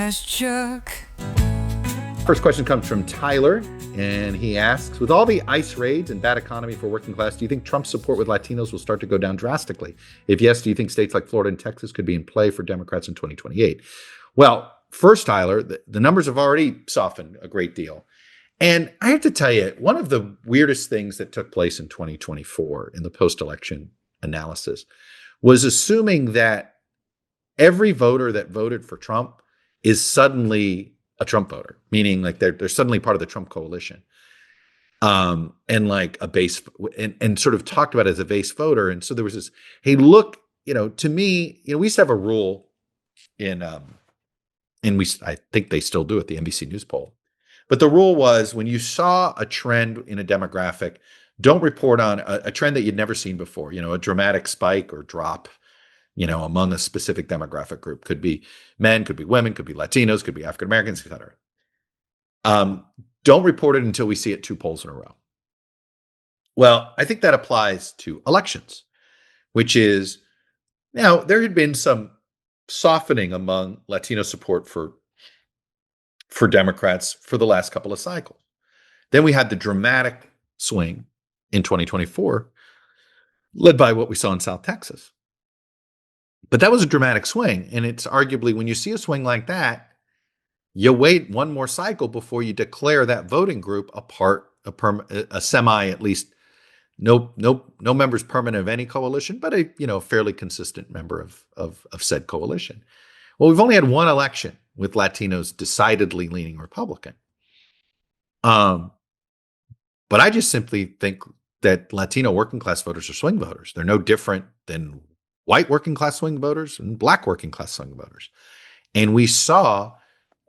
ask Chuck. First question comes from Tyler, and he asks, with all the ICE raids and bad economy for working class, do you think Trump's support with Latinos will start to go down drastically? If yes, do you think states like Florida and Texas could be in play for Democrats in 2028? Well, first, Tyler, the numbers have already softened a great deal. And I have to tell you, one of the weirdest things that took place in 2024 in the post-election analysis was assuming that every voter that voted for Trump is suddenly a Trump voter, meaning like they're suddenly part of the Trump coalition, and like a base, and sort of talked about it as a base voter. And so there was this, hey, look, to me, we used to have a rule I think they still do it, the NBC News poll. But the rule was when you saw a trend in a demographic, don't report on a trend that you'd never seen before, a dramatic spike or drop, among a specific demographic group. Could be men, could be women, could be Latinos, could be African Americans, et cetera. Don't report it until we see it 2 polls in a row. Well, I think that applies to elections, which is now there had been some softening among Latino support for Democrats for the last couple of cycles. Then we had the dramatic swing in 2024, led by what we saw in South Texas. But that was a dramatic swing. And it's arguably, when you see a swing like that, you wait one more cycle before you declare that voting group a semi, at least no members permanent of any coalition, but a fairly consistent member of said coalition. Well, we've only had one election with Latinos decidedly leaning Republican. But I just simply think that Latino working class voters are swing voters. They're no different than white working class swing voters and black working class swing voters. And we saw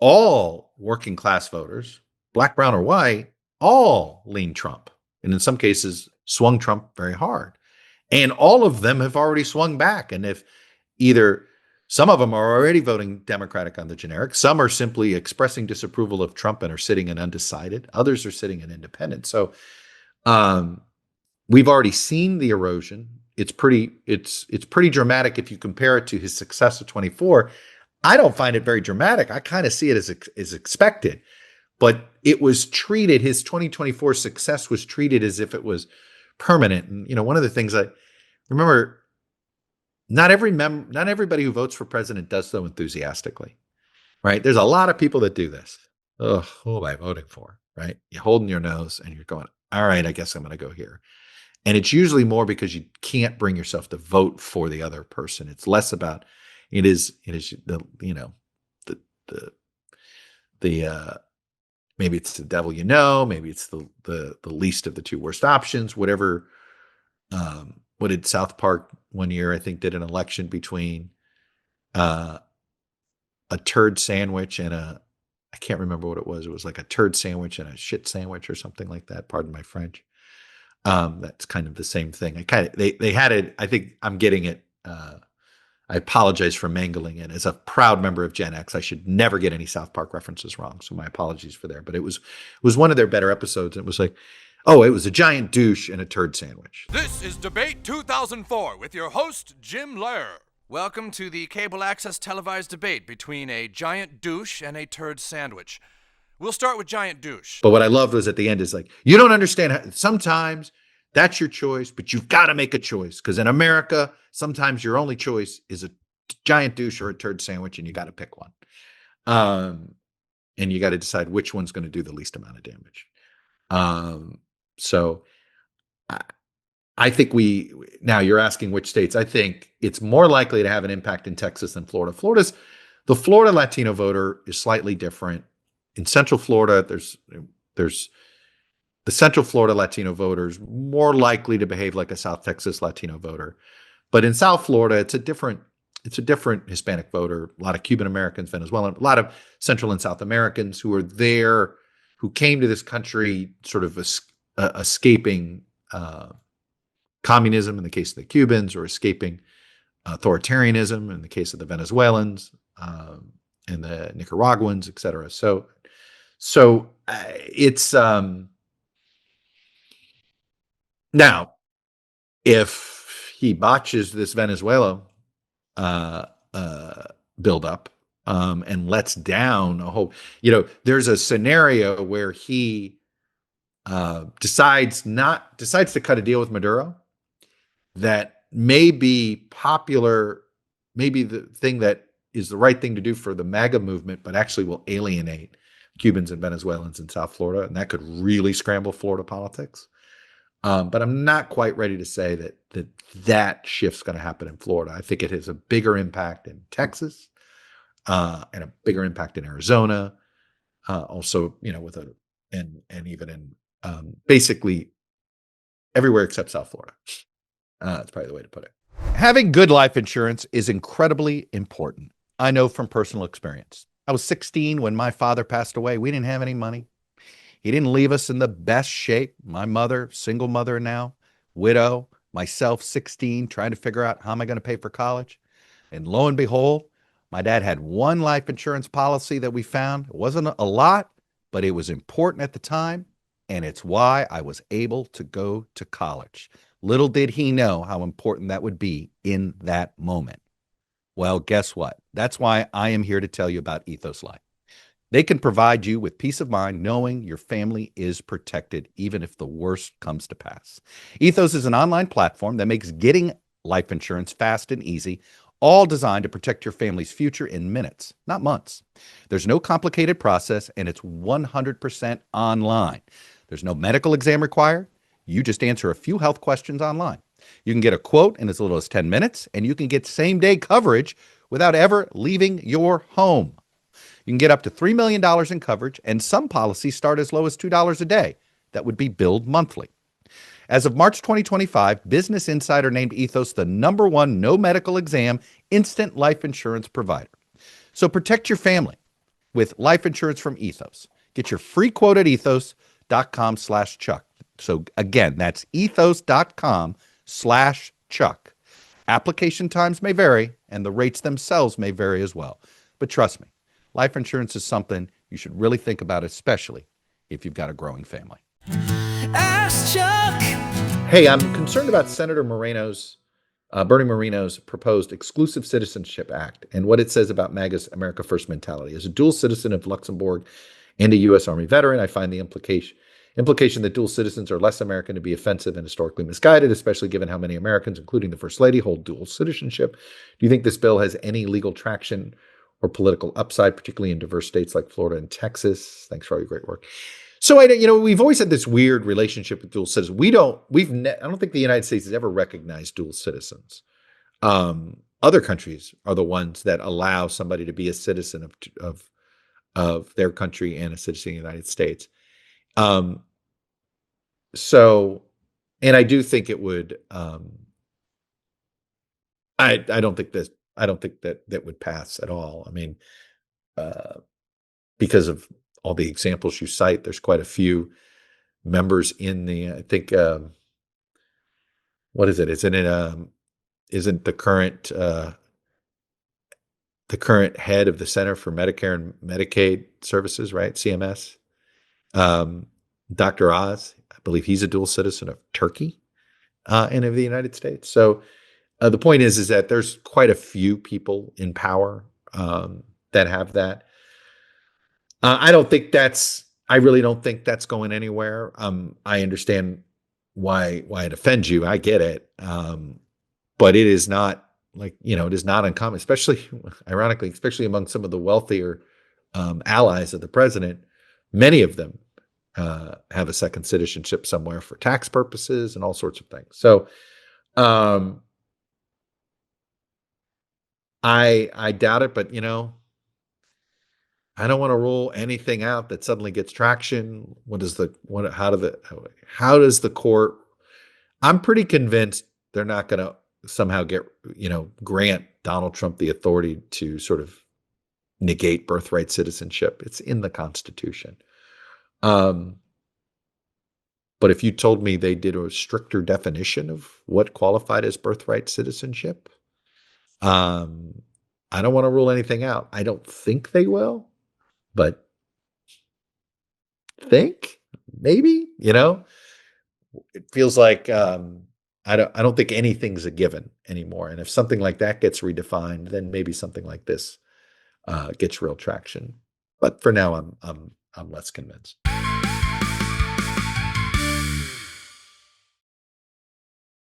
all working class voters, black, brown, or white, all lean Trump. And in some cases, swung Trump very hard. And all of them have already swung back. And if either some of them are already voting Democratic on the generic, some are simply expressing disapproval of Trump and are sitting in undecided, others are sitting in independent. So we've already seen the erosion. It's pretty dramatic if you compare it to his success of 24. I don't find it very dramatic. I kind of see it as expected, but it was treated, his 2024 success was treated as if it was permanent. And, one of the things I remember, not everybody who votes for president does so enthusiastically, right? There's a lot of people that do this. Oh, who am I voting for, right? You're holding your nose and you're going, all right, I guess I'm going to go here. And it's usually more because you can't bring yourself to vote for the other person. It's less about, it is the maybe it's the devil, maybe it's the least of the 2 worst options, whatever. What did South Park one year, I think, did an election between a turd sandwich and I can't remember what it was. It was like a turd sandwich and a shit sandwich or something like that. Pardon my French. That's kind of the same thing. They had it. I think I'm getting it. I apologize for mangling it. As a proud member of Gen X, I should never get any South Park references wrong. So my apologies for there. But it was one of their better episodes. It was like, oh, it was a giant douche and a turd sandwich. This is Debate 2004 with your host, Jim Lehrer. Welcome to the cable access televised debate between a giant douche and a turd sandwich. We'll start with giant douche. But what I loved was at the end is like, you don't understand how sometimes that's your choice, but you've got to make a choice. Because in America, sometimes your only choice is a giant douche or a turd sandwich, and you got to pick one. And you got to decide which one's going to do the least amount of damage. So I think now you're asking which states. I think it's more likely to have an impact in Texas than Florida. The Florida Latino voter is slightly different. In Central Florida, there's the Central Florida Latino voters more likely to behave like a South Texas Latino voter. But in South Florida, it's a different Hispanic voter, a lot of Cuban Americans, Venezuelan, a lot of Central and South Americans who are there, who came to this country sort of escaping communism in the case of the Cubans, or escaping authoritarianism in the case of the Venezuelans and the Nicaraguans, et cetera. So it's now, if he botches this Venezuela buildup, and lets down a whole, there's a scenario where he decides to cut a deal with Maduro that may be popular, maybe the thing that is the right thing to do for the MAGA movement, but actually will alienate Cubans and Venezuelans in South Florida, and that could really scramble Florida politics. But I'm not quite ready to say that shift's going to happen in Florida. I think it has a bigger impact in Texas, and a bigger impact in Arizona. Also, and even in basically everywhere except South Florida. That's probably the way to put it. Having good life insurance is incredibly important. I know from personal experience. I was 16 when my father passed away. We didn't have any money. He didn't leave us in the best shape. My mother, single mother now, widow, myself, 16, trying to figure out how am I going to pay for college. And lo and behold, my dad had one life insurance policy that we found. It wasn't a lot, but it was important at the time. And it's why I was able to go to college. Little did he know how important that would be in that moment. Well, guess what? That's why I am here to tell you about Ethos Life. They can provide you with peace of mind knowing your family is protected, even if the worst comes to pass. Ethos is an online platform that makes getting life insurance fast and easy, all designed to protect your family's future in minutes, not months. There's no complicated process, and it's 100% online. There's no medical exam required. You just answer a few health questions online. You can get a quote in as little as 10 minutes, and you can get same-day coverage without ever leaving your home. You can get up to $3 million in coverage, and some policies start as low as $2 a day. That would be billed monthly. As of March 2025, Business Insider named Ethos the #1 no medical exam instant life insurance provider. So protect your family with life insurance from Ethos. Get your free quote at ethos.com/Chuck. So again, that's ethos.com/Chuck. Application times may vary, and the rates themselves may vary as well. But trust me, life insurance is something you should really think about, especially if you've got a growing family. Ask Chuck. Hey, I'm concerned about Senator Bernie Moreno's proposed Exclusive Citizenship Act and what it says about MAGA's America First mentality. As a dual citizen of Luxembourg and a U.S. Army veteran, I find the implication that dual citizens are less American to be offensive and historically misguided, especially given how many Americans, including the First Lady, hold dual citizenship. Do you think this bill has any legal traction or political upside, particularly in diverse states like Florida and Texas? Thanks for all your great work. So we've always had this weird relationship with dual citizens. I don't think the United States has ever recognized dual citizens. Other countries are the ones that allow somebody to be a citizen of their country and a citizen of the United States. And I do think it would. I don't think that would pass at all. I mean, because of all the examples you cite, there's quite a few members in the. I think what is it? Isn't the current head of the Center for Medicare and Medicaid Services, right? CMS, Dr. Oz. I believe he's a dual citizen of Turkey and of the United States. So the point is that there's quite a few people in power that have that. I really don't think that's going anywhere. I understand why it offends you. I get it. But it is not it is not uncommon, especially ironically, especially among some of the wealthier allies of the president. Many of them have a second citizenship somewhere for tax purposes and all sorts of things. So I doubt it, but I don't want to rule anything out that suddenly gets traction. How does the court? I'm pretty convinced they're not going to somehow grant Donald Trump the authority to sort of negate birthright citizenship. It's in the Constitution. But if you told me they did a stricter definition of what qualified as birthright citizenship, I don't want to rule anything out. I don't think they will. But maybe, it feels like I don't think anything's a given anymore. And if something like that gets redefined, then maybe something like this gets real traction. But for now, I'm less convinced.